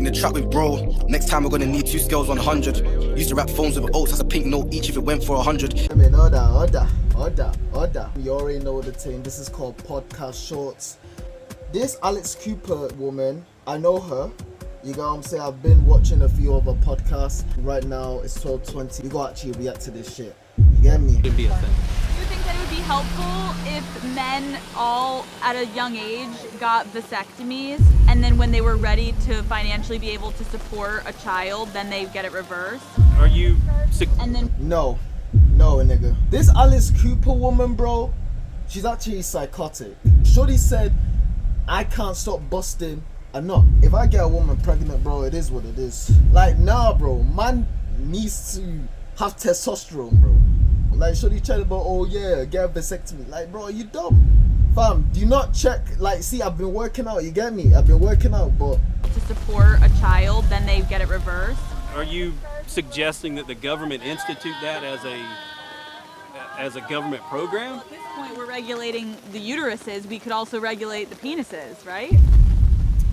In the trap with bro, next time we're gonna need 2 scales 100. Used to wrap phones with oats as a pink note each if it went for 100. I mean, order. You already know the thing. This is called Podcast Shorts. This Alex Cooper woman, I know her. You know what I'm saying? I've been watching a few of her podcasts. Right now, it's 12:20. You gotta actually react to this shit. You get me? It'd be a thing. Do you think that it would be helpful if men all at a young age got vasectomies and then when they were ready to financially be able to support a child, then they get it reversed? Are you sick? And then No, nigga. This Alice Cooper woman, bro, she's actually psychotic. Shorty said, I can't stop busting a nut. If I get a woman pregnant, bro, it is what it is. Like, nah, bro, man needs to have testosterone, bro. Like, Shorty chatting about, oh yeah, get a vasectomy. Like, bro, are you dumb? Fam, do you not check? Like, see, I've been working out, you get me? I've been working out, but to support a child, then they get it reversed? Are you suggesting that the government institute that as a government program? At this point, we're regulating the uteruses. We could also regulate the penises, right?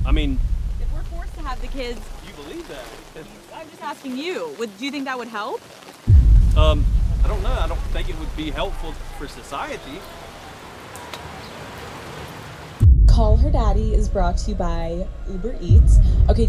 I mean, If we're forced to have the kids, you believe that? I'm just asking you, do you think that would help? I don't know. I don't think it would be helpful for society. Call Her Daddy is brought to you by Uber Eats. Okay.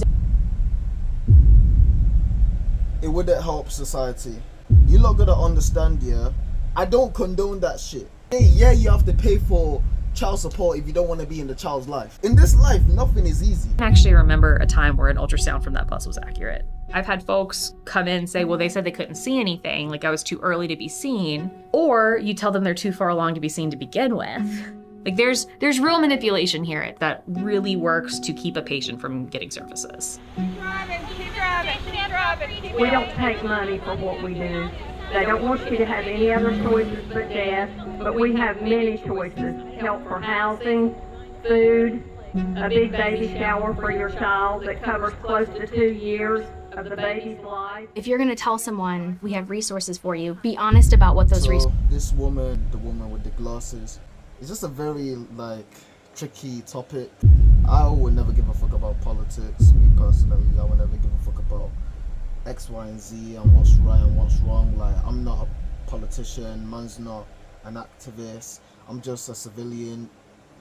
it wouldn't help society. You lot gotta understand, yeah? I don't condone that shit. Hey, yeah, you have to pay for child support if you don't want to be in the child's life. In this life, nothing is easy. I actually remember a time where an ultrasound from that bus was accurate. I've had folks come in and say, well, they said they couldn't see anything, like I was too early to be seen. Or you tell them they're too far along to be seen to begin with. Like there's real manipulation here that really works to keep a patient from getting services. Keep driving. We don't take money for what we do. They don't want you to have any other choices but death, but we have many choices. Help for housing, food, a big baby shower for your child that covers close to 2 years of the baby's life. If you're going to tell someone we have resources for you, be honest about what those resources are. This woman, the woman with the glasses, it's just a very tricky topic. I would never give a fuck about politics, me personally. I would never give a fuck about X, Y, and Z and what's right and what's wrong. Like, I'm not a politician, man's not an activist. I'm just a civilian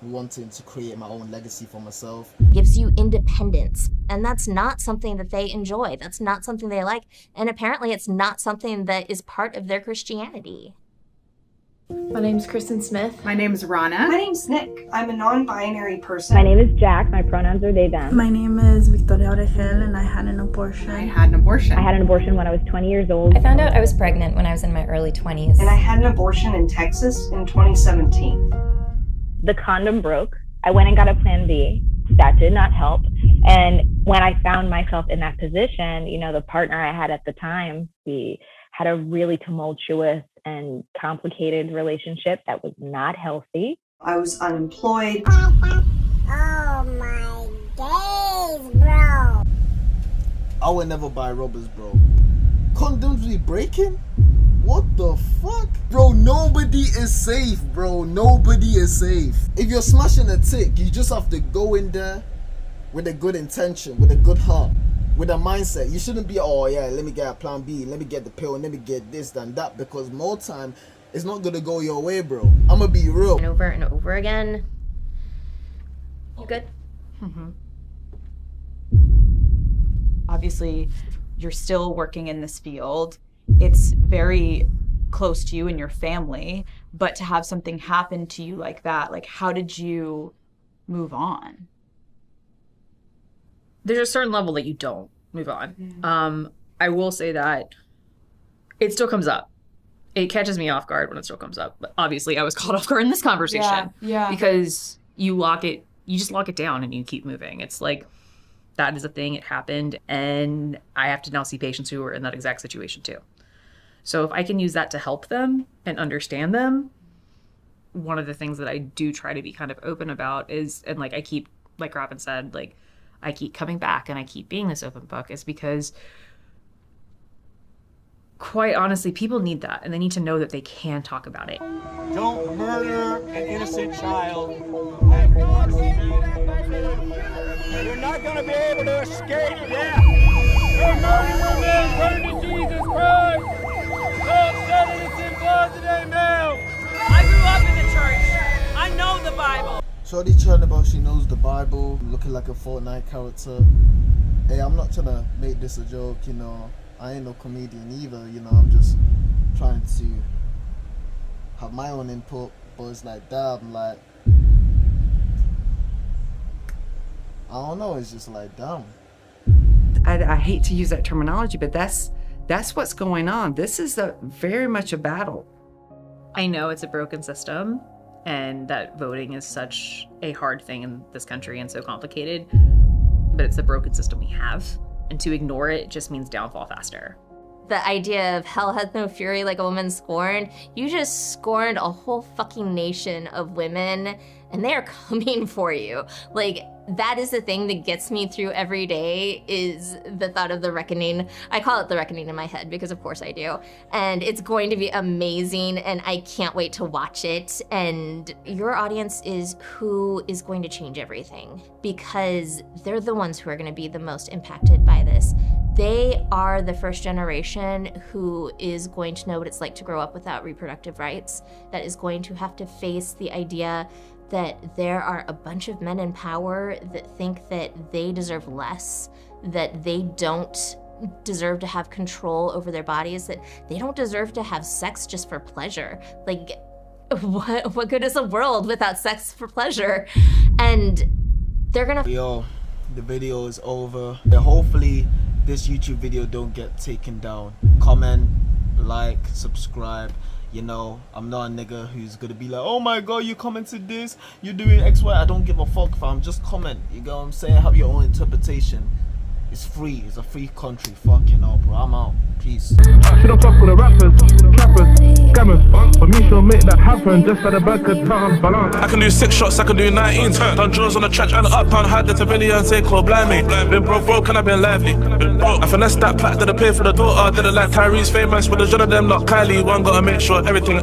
wanting to create my own legacy for myself. gives you independence, and that's not something that they enjoy. That's not something they like, and apparently it's not something that is part of their Christianity. My name's Kristen Smith. My name is Rana. My name's Nick. I'm a non-binary person. My name is Jack. My pronouns are they, them. My name is Victoria Oregel, and I had an abortion. I had an abortion when I was 20 years old. I found out I was pregnant when I was in my early 20s. And I had an abortion in Texas in 2017. The condom broke. I went and got a plan B. That did not help. And when I found myself in that position, the partner I had at the time, we had a really tumultuous and complicated relationship that was not healthy. I was unemployed. Oh my days, bro. I would never buy rubbers, bro. Condoms be breaking? What the fuck? Bro, nobody is safe, bro. Nobody is safe. If you're smashing a tick, you just have to go in there with a good intention, with a good heart, with a mindset. You shouldn't be, oh yeah, let me get a plan B, let me get the pill, let me get this and that, because more time, it's not gonna go your way, bro. I'm gonna be real. And over again. You good? Mm-hmm. Obviously, you're still working in this field. It's very close to you and your family, but to have something happen to you like that, how did you move on? There's a certain level that you don't move on. Mm-hmm. I will say that it still comes up. It catches me off guard when it still comes up. But obviously, I was caught off guard in this conversation. Yeah. Because you just lock it down and you keep moving. It's like, that is a thing, it happened, and I have to now see patients who are in that exact situation too. So if I can use that to help them and understand them, one of the things that I do try to be kind of open about is, and I keep, like Robin said, I keep coming back and I keep being this open book, is because quite honestly, people need that, and they need to know that they can talk about it. Don't murder an innocent child. You're not going to be able to escape death. Your murder will men turn to Jesus Christ. Lord said it is in blood today now. I grew up in the church. I know the Bible. Shorty chatting about she knows the Bible, looking like a Fortnite character. Hey, I'm not trying to make this a joke, you know. I ain't no comedian either, you know. I'm just trying to have my own input, but it's like, damn, like, I don't know, it's just like, damn. I hate to use that terminology, but that's what's going on. This is very much a battle. I know it's a broken system and that voting is such a hard thing in this country and so complicated, but it's the broken system we have. And to ignore it just means downfall faster. The idea of hell hath no fury like a woman scorned, you just scorned a whole fucking nation of women and they are coming for you. Like, that is the thing that gets me through every day, is the thought of the reckoning. I call it the reckoning in my head because of course I do. And it's going to be amazing and I can't wait to watch it. And your audience is who is going to change everything, because they're the ones who are going to be the most impacted by this. They are the first generation who is going to know what it's like to grow up without reproductive rights, that is going to have to face the idea that there are a bunch of men in power that think that they deserve less, that they don't deserve to have control over their bodies, that they don't deserve to have sex just for pleasure. Like, what good is a world without sex for pleasure? And they're gonna— Yo, the video is over. Hopefully this YouTube video don't get taken down. Comment, like, subscribe. You know, I'm not a nigga who's gonna be like, oh my god, you commented this, you're doing X, Y. I don't give a fuck, fam. Just comment. You get what I'm saying? Have your own interpretation. It's free. It's a free country. Fucking hell, bro. I'm out. Peace. I should've fucked with the rappers, trappers, scammers, but me sure make that happen just at the back of town. Balance. I can do 6 shots, I can do 19. Done draws on the track and up and had the civilians say call blind me. Been broke and I've been lively. I finessed that pack that I paid for the daughter. Didn't like Tyrese famous with a John of them, not Kylie. One gotta make sure everything.